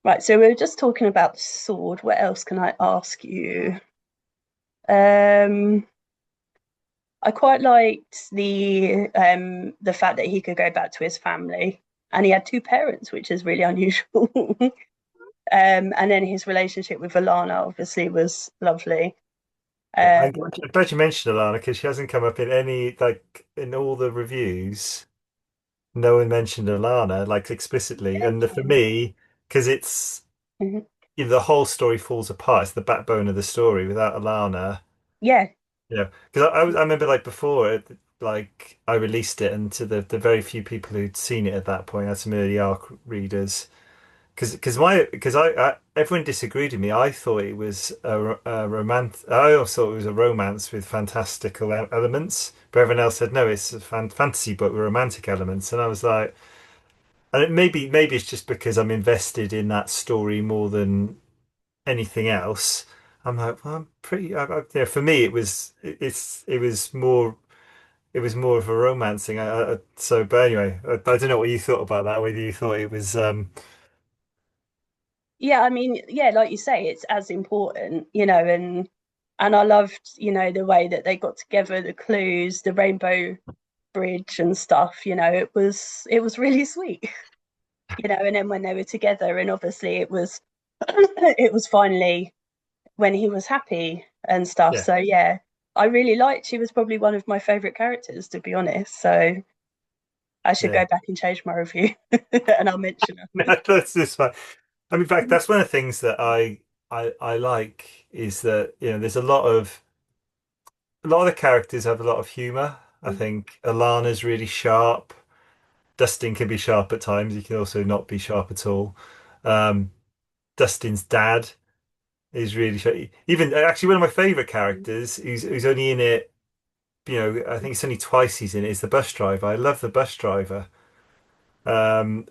Right, so we were just talking about the sword. What else can I ask you? Um, I quite liked the fact that he could go back to his family, and he had two parents, which is really unusual. And then his relationship with Alana obviously was lovely. Yeah, Um, I'm glad you mentioned Alana because she hasn't come up in any like in all the reviews. No one mentioned Alana like explicitly, and for okay. me, because it's Mhm. the whole story falls apart. It's the backbone of the story without Alana. Yeah, Because I remember like before like I released it, and to the very few people who'd seen it at that point, I had some early ARC readers. Because everyone disagreed with me. I thought it was a romance. I also thought it was a romance with fantastical elements, but everyone else said no, it's a fantasy book with romantic elements. And I was like, and maybe it's just because I'm invested in that story more than anything else. I'm like, well, I'm pretty. For me, it was more of a romancing. But anyway, I don't know what you thought about that. Whether you thought it was, yeah. I mean, yeah, like you say, it's as important, and I loved, the way that they got together, the clues, the rainbow bridge and stuff. It was really sweet. And then when they were together, and obviously it was it was finally when he was happy and stuff. yeah, So yeah, I really liked. She was probably one of my favorite characters, to be honest. So I should yeah. go back and change my review, and I'll mention her. No, that's just fine. I mean, in fact, that's one of the things that I like is that there's a lot of the characters have a lot of humor. I think Alana's really sharp. Dustin can be sharp at times. He can also not be sharp at all. Um, Dustin's dad is really sharp. Even actually, one of my favorite characters, who's only in it, I think it's only twice he's in it, is the bus driver. I love the bus driver.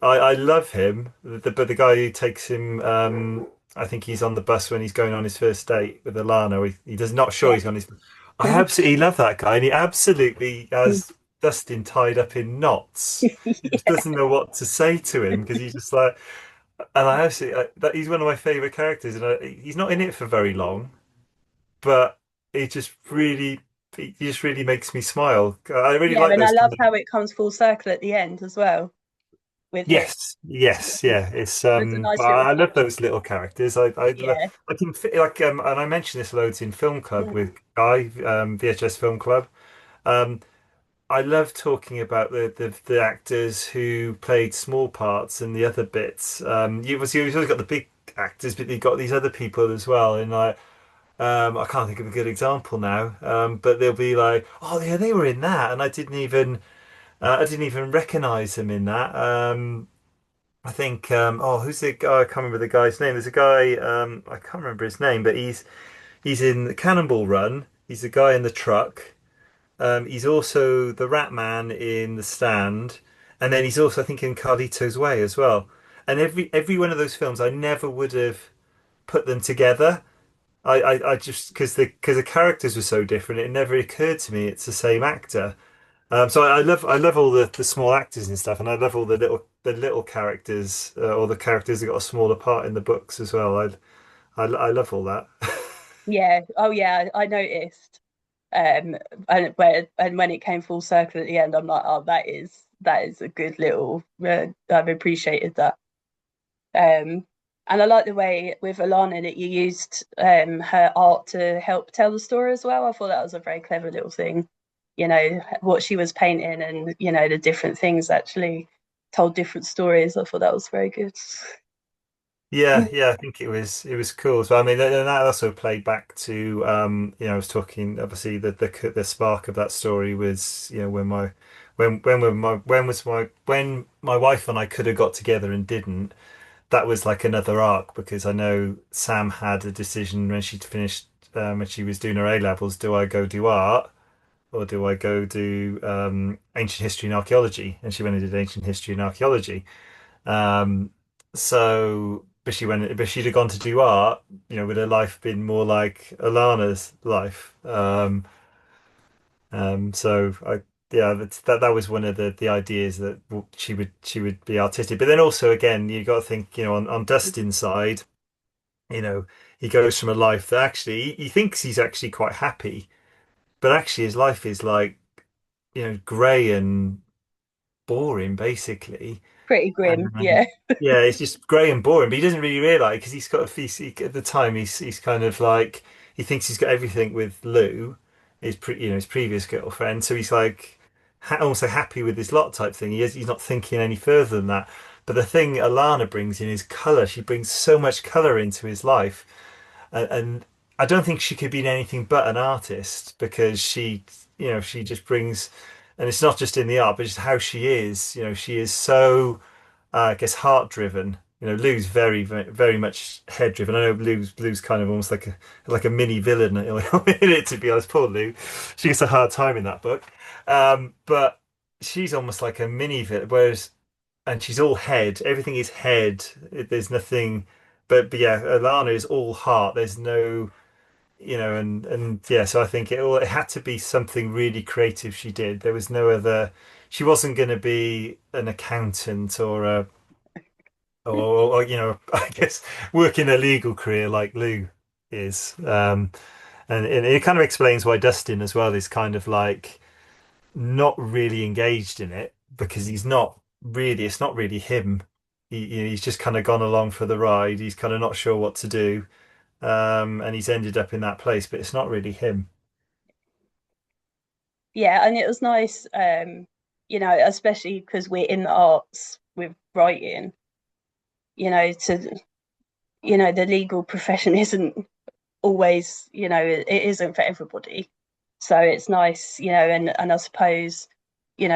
I love him, but the guy who takes him, I think he's on the bus when he's going on his first date with Alana. He does not sure Yeah. he's on his. I absolutely love that guy, and he absolutely has Dustin tied up in knots. He just Yeah. doesn't know what to say to him because he's just like, and I absolutely that he's one of my favorite characters, and he's not in it for very long, but he just really, he just really makes me smile. I really Yeah, like and I those love kind of. how it comes full circle at the end as well with him. Yes, yes, Yeah. yeah. It's There's a but nice little I love touch. those little characters. Yeah. I can fit like and I mentioned this loads in film club with Guy, VHS Film Club. Um, I love talking about the actors who played small parts and the other bits. You've always got the big actors, but you've got these other people as well. And like I can't think of a good example now. But they'll be like, oh yeah, they were in that, and I didn't even recognize them in that. I think who's the guy? I can't remember the guy's name. There's a guy I can't remember his name, but he's in the Cannonball Run. He's the guy in the truck. He's also the Rat Man in The Stand, and then he's also I think in Carlito's Way as well. And every one of those films, I never would have put them together. I just because the characters were so different, it never occurred to me it's the same actor. So I love all the small actors and stuff, and I love all the little characters or the characters that got a smaller part in the books as well. I love all that. Yeah. Oh yeah, I noticed. Um and when it came full circle at the end, I'm like, oh, that is a good little I've appreciated that. Um and I like the way with Alana that you used her art to help tell the story as well. I thought that was a very clever little thing. What she was painting and the different things actually told different stories. I thought that was very good. Yeah, yeah, I think it was cool. So I mean, and that also played back to I was talking obviously the spark of that story was when my wife and I could have got together and didn't. That was like another arc because I know Sam had a decision when she finished when she was doing her A levels. Do I go do art or do I go do ancient history and archaeology? And she went and did ancient history and archaeology. Um, but she'd have gone to do art. Would her life been more like Alana's life? So yeah, that was one of the ideas that she would be artistic. But then also again, you got to think, on Dustin's side, you know, he goes from a life that actually he thinks he's actually quite happy, but actually his life is like, grey and boring basically. Pretty grim, And yeah. yeah, it's just grey and boring, but he doesn't really realise because he's got a at the time he's kind of like he thinks he's got everything with Lou, his previous girlfriend, so he's like almost like happy with his lot type thing. He's not thinking any further than that. But the thing Alana brings in is colour. She brings so much colour into his life, and I don't think she could be anything but an artist because she just brings, and it's not just in the art, but just how she is. She is so, I guess, heart driven. Lou's very, very, very much head driven. I know Lou's kind of almost like a mini villain in it, to be honest. Poor Lou, she gets a hard time in that book, but she's almost like a mini villain. And she's all head. Everything is head. There's nothing. But yeah, Alana is all heart. There's no, and yeah. So I think it had to be something really creative she did. There was no other. She wasn't going to be an accountant or I guess work in a legal career like Lou is. And it kind of explains why Dustin as well is kind of like not really engaged in it because he's not really, it's not really him. He's just kind of gone along for the ride. He's kind of not sure what to do. And he's ended up in that place, but it's not really him. Yeah, and it was nice, especially because we're in the arts with writing, to the legal profession isn't always, it isn't for everybody. So it's nice, and I suppose,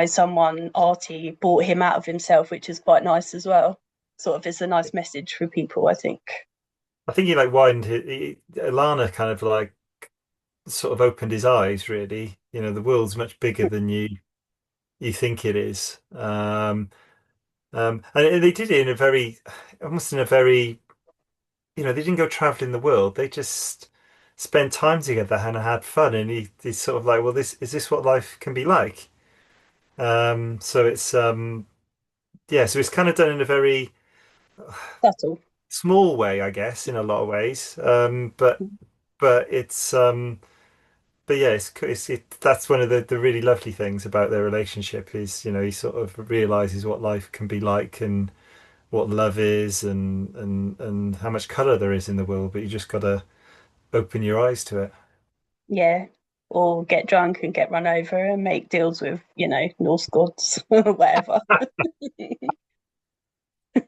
someone arty brought him out of himself, which is quite nice as well. Sort of it's a nice message for people, I think. I think he like widened Alana kind of like sort of opened his eyes, really. The world's much bigger than you think it is. And they did it in a very, almost in a very, they didn't go traveling the world. They just spent time together and had fun. And he's sort of like, well, this what life can be like? So yeah, so it's kind of done in a very Subtle. small way, I guess, in a lot of ways. But but yeah, that's one of the really lovely things about their relationship is, he sort of realizes what life can be like and what love is and how much color there is in the world, but you just gotta open your eyes to it. Yeah. Or get drunk and get run over and make deals with, Norse gods, whatever.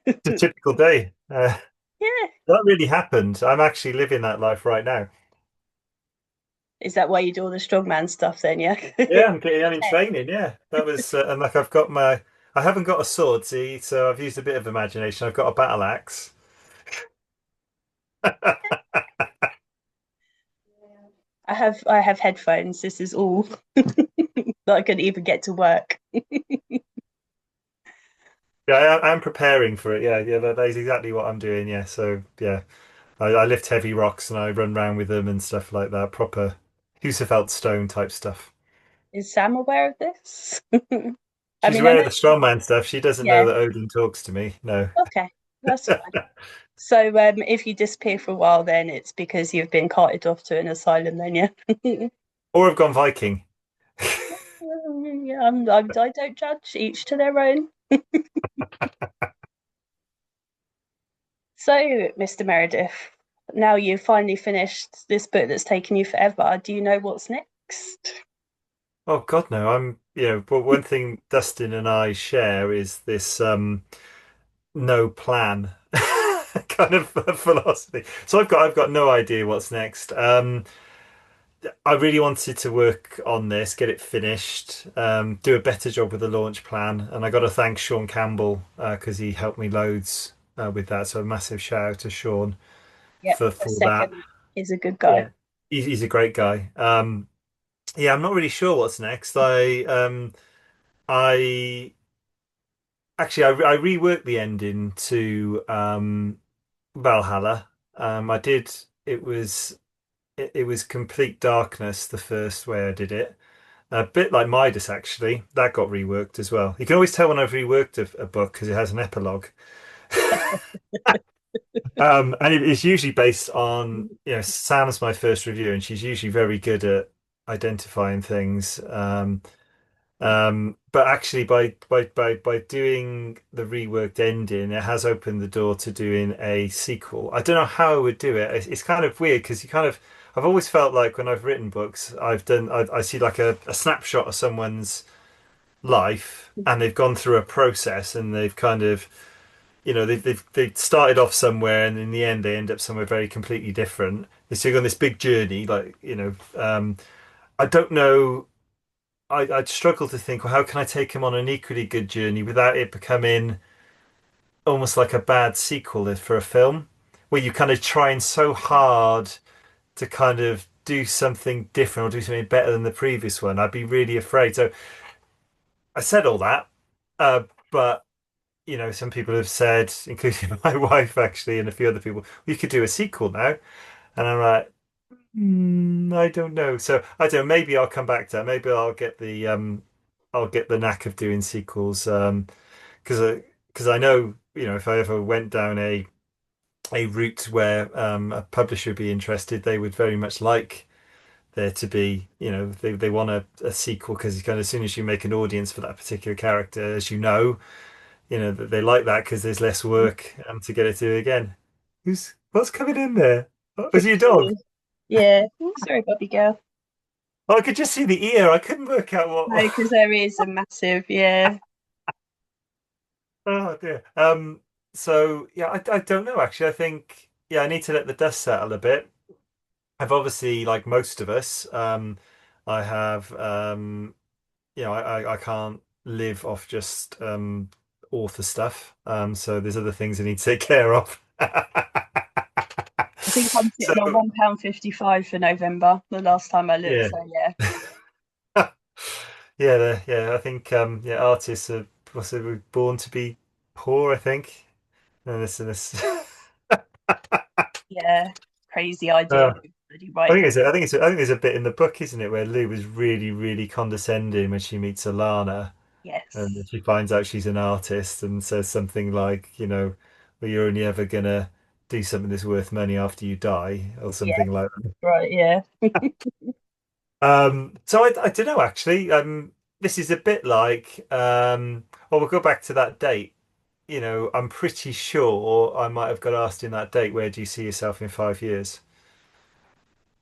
It's a typical day. Yeah. That really happened. I'm actually living that life right now. Is that why you do all the strongman stuff then, yeah? Yeah, I'm in training. Yeah, that was and like I haven't got a sword, see, so I've used a bit of imagination. I've got a battle axe. I have headphones. This is all that I could even get to work. Yeah, I'm preparing for it. Yeah, yeah, that is exactly what I'm doing. Yeah, so yeah, I lift heavy rocks and I run around with them and stuff like that. Proper Husafelt stone type stuff. Is Sam aware of this? I She's mean, I aware know, of the strongman stuff. She doesn't know yeah, that Odin talks to me. No. okay, that's fine. So, if you disappear for a while, then it's because you've been carted off to an asylum, then, yeah. Or I've gone Viking. Yeah, I don't judge, each to their own. So, Mr. Meredith, now you've finally finished this book that's taken you forever. Do you know what's next? Oh God, no. But one thing Dustin and I share is this no plan kind of philosophy. So I've got no idea what's next. I really wanted to work on this, get it finished, do a better job with the launch plan, and I got to thank Sean Campbell because he helped me loads with that. So a massive shout out to Sean Yep, a for that. second is a good guy. Yeah, he's a great guy. Yeah, I'm not really sure what's next. I actually I reworked the ending to Valhalla. I did. It was complete darkness the first way I did it. A bit like Midas, actually. That got reworked as well. You can always tell when I've reworked a book because it has an epilogue. And it's usually based on, Sam's my first review, and she's usually very good at identifying things. But actually, by doing the reworked ending, it has opened the door to doing a sequel. I don't know how I would do it. It's kind of weird because I've always felt like when I've written books, I see like a snapshot of someone's life, and they've gone through a process, and they've kind of, they've started off somewhere, and in the end, they end up somewhere very completely different. So you're on this big journey, like, I don't know. I'd struggle to think, well, how can I take him on an equally good journey without it becoming almost like a bad sequel for a film, where you kind of trying so hard to kind of do something different or do something better than the previous one. I'd be really afraid. So I said all that, but some people have said, including my wife actually, and a few other people, we could do a sequel now, and I'm like. I don't know. So I don't know. Maybe I'll come back to that. Maybe I'll get the knack of doing sequels. Because I know, if I ever went down a route where a publisher would be interested, they would very much like there to be, they want a sequel because kind of as soon as you make an audience for that particular character, as that they like that because there's less work to get it to again. What's coming in there? Oh, was it your dog? Yeah. Sorry, Bobby girl. Oh, I could just see the ear. I couldn't work out No, what. because there is a massive, yeah. Oh dear. So yeah, I don't know actually. I think I need to let the dust settle a bit. I've obviously, like most of us, I have I can't live off just author stuff. So there's other things I need to take care of. I think I'm So sitting on £1.55 for November, the last time I looked. yeah. So yeah. I think artists are possibly born to be poor, I think. And this. Yeah. Crazy idea. Uh, Bloody right. I think there's a bit in the book, isn't it, where Lou is really, really condescending when she meets Alana, and Yes. she finds out she's an artist and says something like, well, you're only ever gonna do something that's worth money after you die, or Yeah. something like that. Right. Yeah. So I don't know actually. This is a bit like, well, we'll go back to that date. I'm pretty sure I might have got asked in that date, where do you see yourself in 5 years?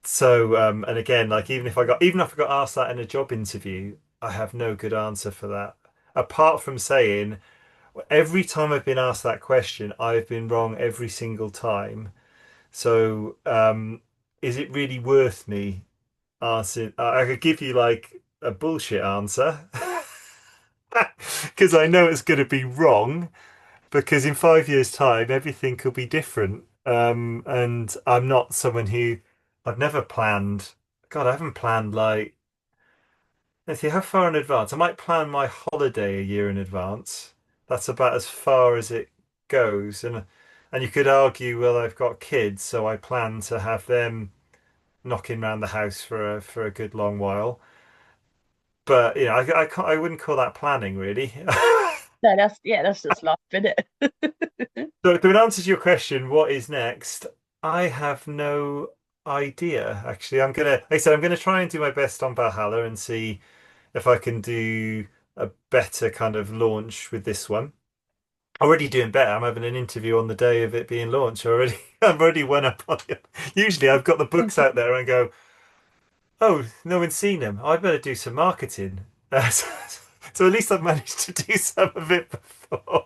So, and again, like even if I got asked that in a job interview, I have no good answer for that. Apart from saying every time I've been asked that question, I've been wrong every single time. So, is it really worth me answering? I could give you like a bullshit answer because I know it's going to be wrong. Because in 5 years' time, everything could be different. And I'm not someone who I've never planned. God, I haven't planned like, let's see, how far in advance? I might plan my holiday a year in advance. That's about as far as it goes. And you could argue, well, I've got kids, so I plan to have them knocking around the house for a good long while. But I wouldn't call that planning really. No, that's just life, isn't it? So, in answer to your question, what is next? I have no idea. Actually, like I said, I'm gonna try and do my best on Valhalla and see if I can do a better kind of launch with this one. Already doing better. I'm having an interview on the day of it being launched already. I've already went up on it. Usually, I've got the books out there and go, "Oh, no one's seen them. I better do some marketing." So at least I've managed to do some of it before.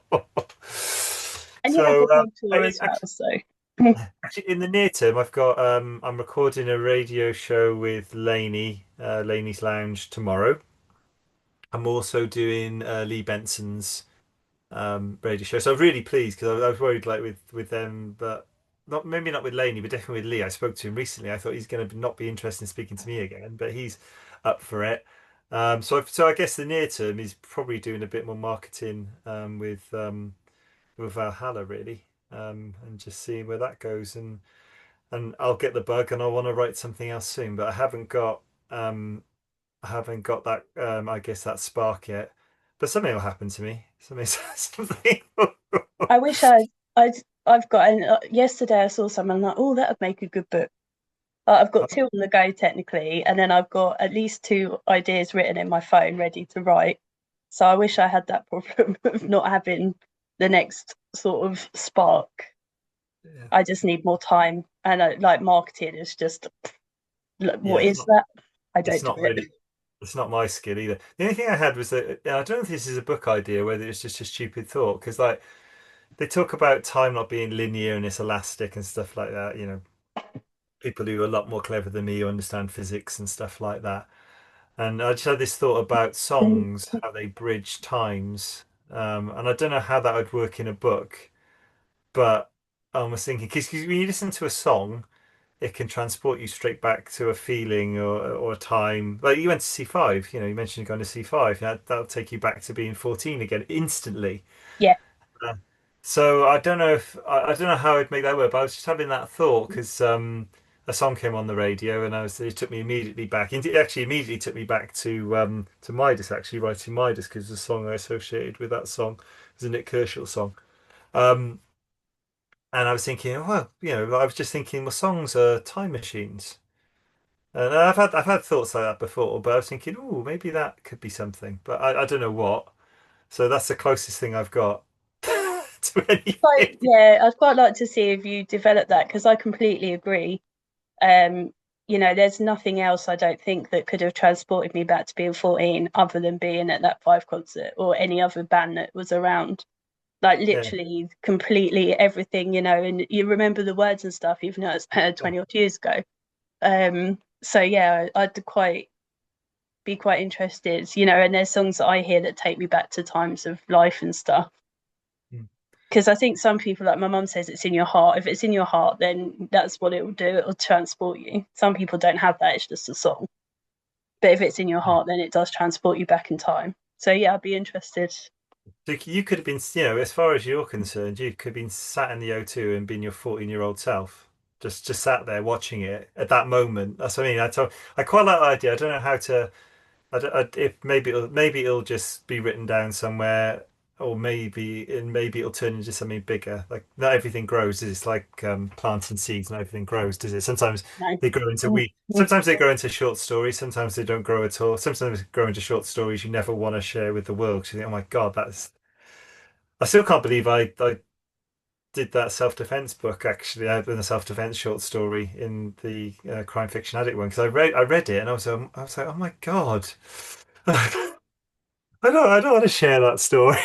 And you had the So world tour as well, actually, so actually, in the near term, I'm recording a radio show with Lainey, Lainey's Lounge tomorrow. I'm also doing Lee Benson's radio show. So I'm really pleased because I was worried like with them, but not maybe not with Lainey, but definitely with Lee. I spoke to him recently. I thought he's going to not be interested in speaking to me again, but he's up for it. So I guess the near term is probably doing a bit more marketing with Valhalla really, and just seeing where that goes. And I'll get the bug and I want to write something else soon, but I haven't got that I guess that spark yet. But something will happen to me. Something something. I wish I've got yesterday I saw someone like, oh, that would make a good book. I've got two on the go technically, and then I've got at least two ideas written in my phone ready to write. So I wish I had that problem of not having the next sort of spark. Yeah. I just need more time, and like marketing is just like, Yeah, what is that? I it's don't do not it. really it's not my skill either. The only thing I had was that I don't know if this is a book idea, whether it's just a stupid thought, because like they talk about time not being linear and it's elastic and stuff like that. People who are a lot more clever than me who understand physics and stuff like that. And I just had this thought about songs, how they bridge times. And I don't know how that would work in a book, but I was thinking, because when you listen to a song, it can transport you straight back to a feeling or a time. Like you went to C5, you mentioned going to C5. That'll take you back to being 14 again instantly. Yeah, Uh, So I don't know how I'd make that work, but I was just having that thought because a song came on the radio and it took me immediately back. It actually immediately took me back to Midas, actually writing Midas, because the song I associated with that song was a Nick Kershaw song. Um, and I was thinking, well, I was just thinking, well, songs are time machines. And I've had thoughts like that before, but I was thinking, oh, maybe that could be something, but I don't know what. So that's the closest thing I've got to like anything. yeah, I'd quite like to see if you develop that because I completely agree. Um, there's nothing else I don't think that could have transported me back to being 14 other than being at that Five concert or any other band that was around. Like Yeah. literally completely everything, and you remember the words and stuff even though it's heard Yeah. 20 odd years ago. So yeah, I'd quite be quite interested, and there's songs that I hear that take me back to times of life and stuff. Mm. Because I think some people, like my mum says, it's in your heart. If it's in your heart, then that's what it will do. It will transport you. Some people don't have that; it's just a song. But if it's in your heart, then it does transport you back in time. So yeah, I'd be interested. So you could have been, as far as you're concerned, you could have been sat in the O2 and been your 14-year-old self, just sat there watching it at that moment. That's what I mean. I quite like the idea. I don't know how to. If maybe it'll just be written down somewhere, or maybe it'll turn into something bigger. Like not everything grows. It's like planting seeds, and everything grows, does it? Sometimes No. they grow into we. Sometimes they grow into short stories. Sometimes they don't grow at all. Sometimes they grow into short stories you never want to share with the world. 'Cause you think, oh my God, that's. I still can't believe I did that self-defense book. Actually, I've done a self-defense short story in the crime fiction addict one because I read it and I was like, oh my God. I don't want to share that story.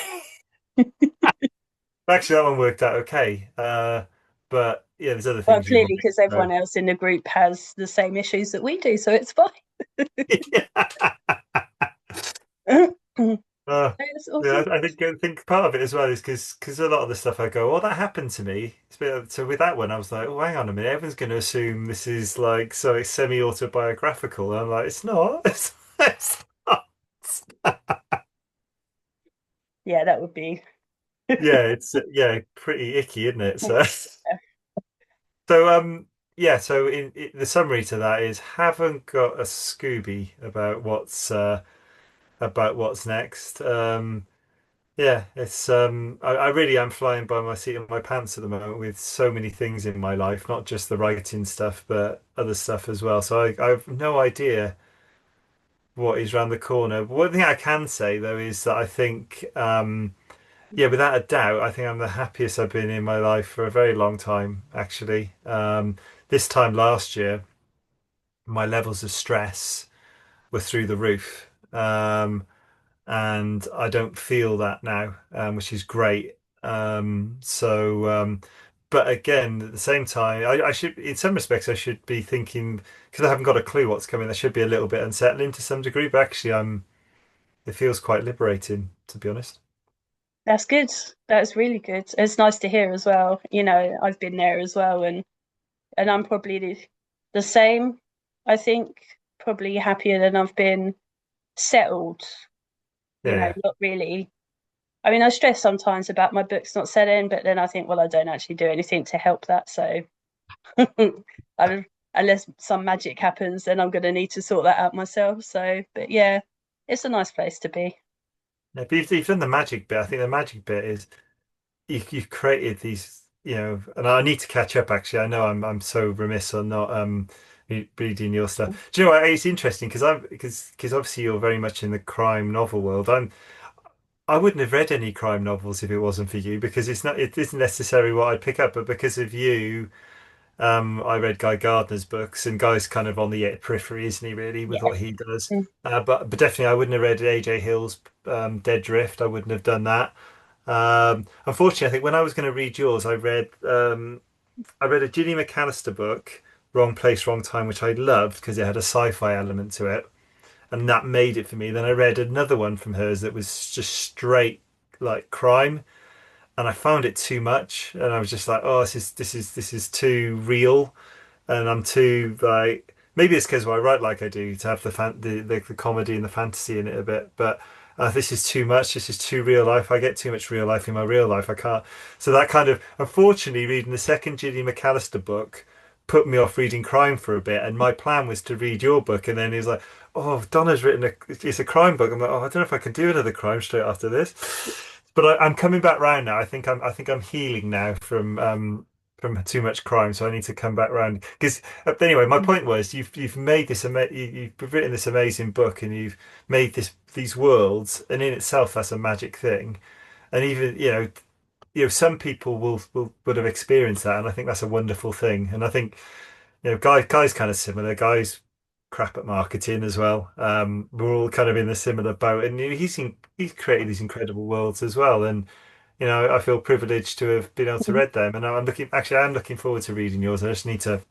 Actually, that one worked out okay. But yeah, there's other Well, things you clearly, wouldn't because know. everyone else in the group has the same issues that we do, so it's fine. Uh, It's yeah, awesome. I think part of it as well is because a lot of the stuff I go, oh, that happened to me. So with that one, I was like, oh, hang on a minute, everyone's going to assume this is like so it's semi-autobiographical. And I'm like, it's not. It's not. Yeah, that would be. Yeah, it's pretty icky, isn't it? So yeah, so the summary to that is haven't got a Scooby about what's next. Yeah, it's I really am flying by my seat of my pants at the moment with so many things in my life, not just the writing stuff, but other stuff as well. So I have no idea what is around the corner. But one thing I can say though is that I think yeah, without a doubt, I think I'm the happiest I've been in my life for a very long time, actually. This time last year, my levels of stress were through the roof. And I don't feel that now, which is great. But again, at the same time, I should, in some respects, I should be thinking because I haven't got a clue what's coming. I should be a little bit unsettling to some degree, but actually, It feels quite liberating, to be honest. That's good. That's really good. It's nice to hear as well. I've been there as well, and I'm probably the same. I think probably happier than I've been settled. Yeah, Not really. I mean, I stress sometimes about my books not selling, but then I think, well, I don't actually do anything to help that. So I unless some magic happens, then I'm going to need to sort that out myself. So, but yeah, it's a nice place to be. Yeah, but you've done the magic bit. I think the magic bit is you've created these, and I need to catch up actually. I know I'm so remiss on not reading your stuff. Do you know what? It's interesting because because obviously you're very much in the crime novel world. I wouldn't have read any crime novels if it wasn't for you because it isn't necessarily what I'd pick up, but because of you, I read Guy Gardner's books, and Guy's kind of on the periphery, isn't he, really, with Yeah. what he does? But definitely, I wouldn't have read AJ Hill's Dead Drift. I wouldn't have done that. Unfortunately, I think when I was going to read yours, I read a Ginny McAllister book, Wrong Place, Wrong Time, which I loved because it had a sci-fi element to it, and that made it for me. Then I read another one from hers that was just straight like crime, and I found it too much, and I was just like, oh, this is too real, and I'm too like maybe it's because I write like I do to have the comedy and the fantasy in it a bit, but this is too much. This is too real life. I get too much real life in my real life. I can't. So that kind of unfortunately reading the second Ginny McAllister book put me off reading crime for a bit, and my plan was to read your book, and then he was like, "Oh, Donna's written it's a crime book." I'm like, "Oh, I don't know if I can do another crime straight after this." But I'm coming back round now. I think I'm healing now from too much crime, so I need to come back round. Because anyway, my point was you've made you've written this amazing book, and you've made these worlds, and in itself that's a magic thing. And even some people will would have experienced that, and I think that's a wonderful thing. And I think Guy's kind of similar. Guy's crap at marketing as well. We're all kind of in a similar boat, and he's created these incredible worlds as well. And I feel privileged to have been able to read them, and I'm looking forward to reading yours. I just need to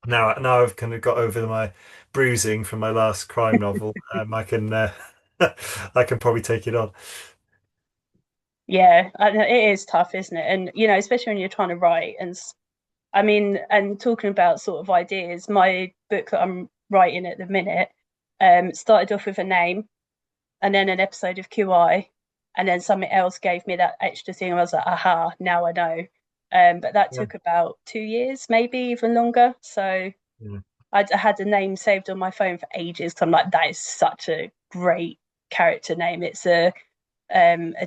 now I've kind of got over my bruising from my last crime novel. I can I can probably take it on. Yeah, I know it is tough, isn't it? And especially when you're trying to write. And I mean, and talking about sort of ideas, my book that I'm writing at the minute started off with a name, and then an episode of QI, and then something else gave me that extra thing. I was like, aha, now I know. But that Yeah. took about 2 years, maybe even longer. So Yeah. I had a name saved on my phone for ages. Cause I'm like, that is such a great character name. It's a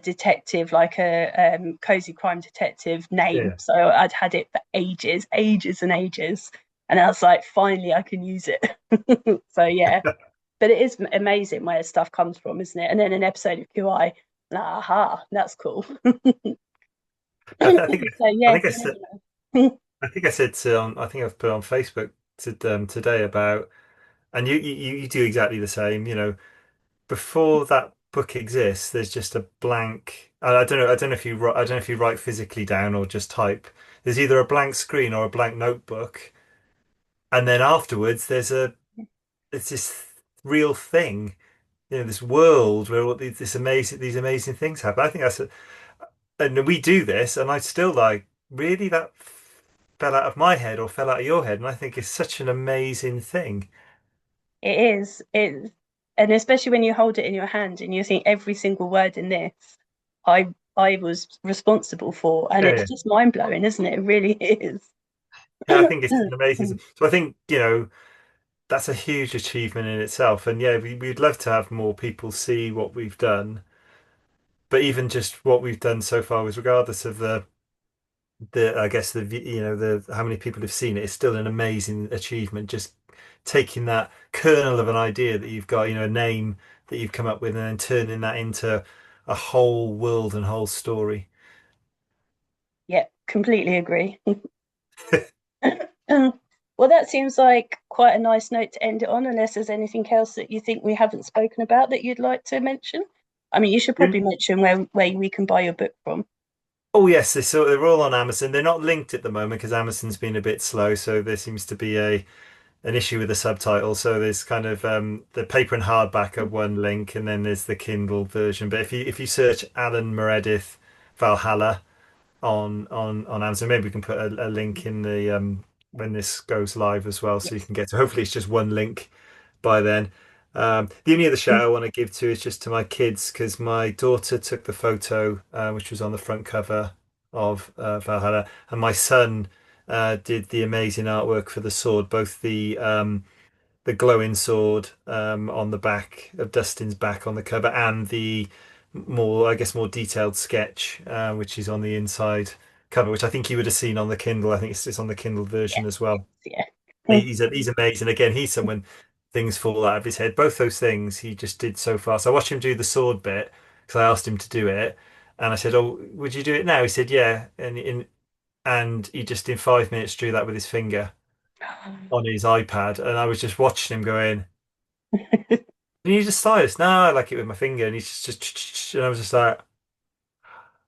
detective, like a cozy crime detective name. Yeah. So I'd had it for ages, ages and ages. And I was like, finally, I can use it. So yeah, but it is amazing where stuff comes from, isn't it? And then an episode of QI, aha, that's cool. I think So I yeah, think I said I think I said I think I've put on Facebook today about, and you do exactly the same. Before that book exists, there's just a blank. I don't know if I don't know if you write physically down or just type. There's either a blank screen or a blank notebook, and then afterwards it's this real thing. This world where all these amazing things happen. I think and we do this, and I still like really that fell out of my head or fell out of your head, and I think it's such an amazing thing. it is. And especially when you hold it in your hand and you think every single word in this, I was responsible for, and Yeah, it's yeah. just mind blowing, isn't it? It really is. Yeah, I think it's an amazing. So I think, that's a huge achievement in itself. And yeah, we'd love to have more people see what we've done. But even just what we've done so far, was regardless of the I guess the how many people have seen it, it's still an amazing achievement. Just taking that kernel of an idea that you've got, a name that you've come up with, and then turning that into a whole world and whole story. Yeah, completely agree. Well, that seems like quite a nice note to end it on, unless there's anything else that you think we haven't spoken about that you'd like to mention. I mean, you should probably mention where we can buy your book from. Oh yes, they're all on Amazon. They're not linked at the moment because Amazon's been a bit slow, so there seems to be a an issue with the subtitle. So there's kind of the paper and hardback are one link, and then there's the Kindle version. But if you search Alan Meredith Valhalla on Amazon, maybe we can put a link in the when this goes live as well, so you Yes. can get to. Hopefully, it's just one link by then. The only other shout I want to give to is just to my kids because my daughter took the photo, which was on the front cover of Valhalla, and my son did the amazing artwork for the sword, both the glowing sword on the back of Dustin's back on the cover, and the more, I guess, more detailed sketch, which is on the inside cover, which I think you would have seen on the Kindle. I think it's on the Kindle version as well. Yeah. He's amazing. Again, he's someone things fall out of his head. Both those things he just did so fast. I watched him do the sword bit because I asked him to do it, and I said, "Oh, would you do it now?" He said, "Yeah," and he just in 5 minutes drew that with his finger on his iPad, and I was just watching him going, "Can you just stylus?" No, I like it with my finger, and he's and I was just like,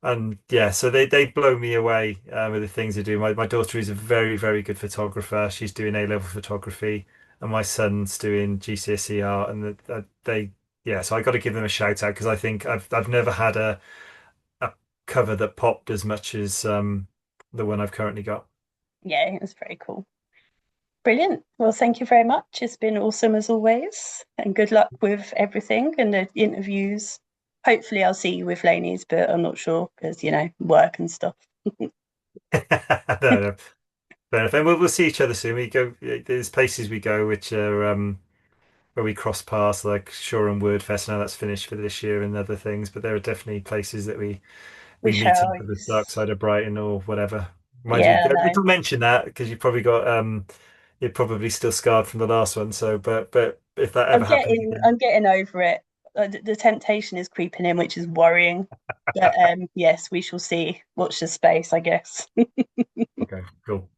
and yeah, so they blow me away with the things they do. My daughter is a very, very good photographer. She's doing A-level photography, and my son's doing GCSE art, and they yeah. So I got to give them a shout out because I think I've never had a cover that popped as much as the one I've currently got. Yeah, it was very cool. Brilliant. Well, thank you very much. It's been awesome as always. And good luck with everything and the interviews. Hopefully, I'll see you with Laney's, but I'm not sure because, work and stuff. No, no, fair enough. And we'll see each other soon. We go. There's places we go which are where we cross paths, like Shore and Word Fest. Now that's finished for this year and other things, but there are definitely places that We we meet on shall. the dark side of Brighton or whatever. Mind you, Yeah, I know. don't mention that because you've probably got you're probably still scarred from the last one. So, but if that ever happens again, I'm getting over it. The temptation is creeping in, which is worrying. But yes, we shall see. Watch the space, I guess. okay, cool.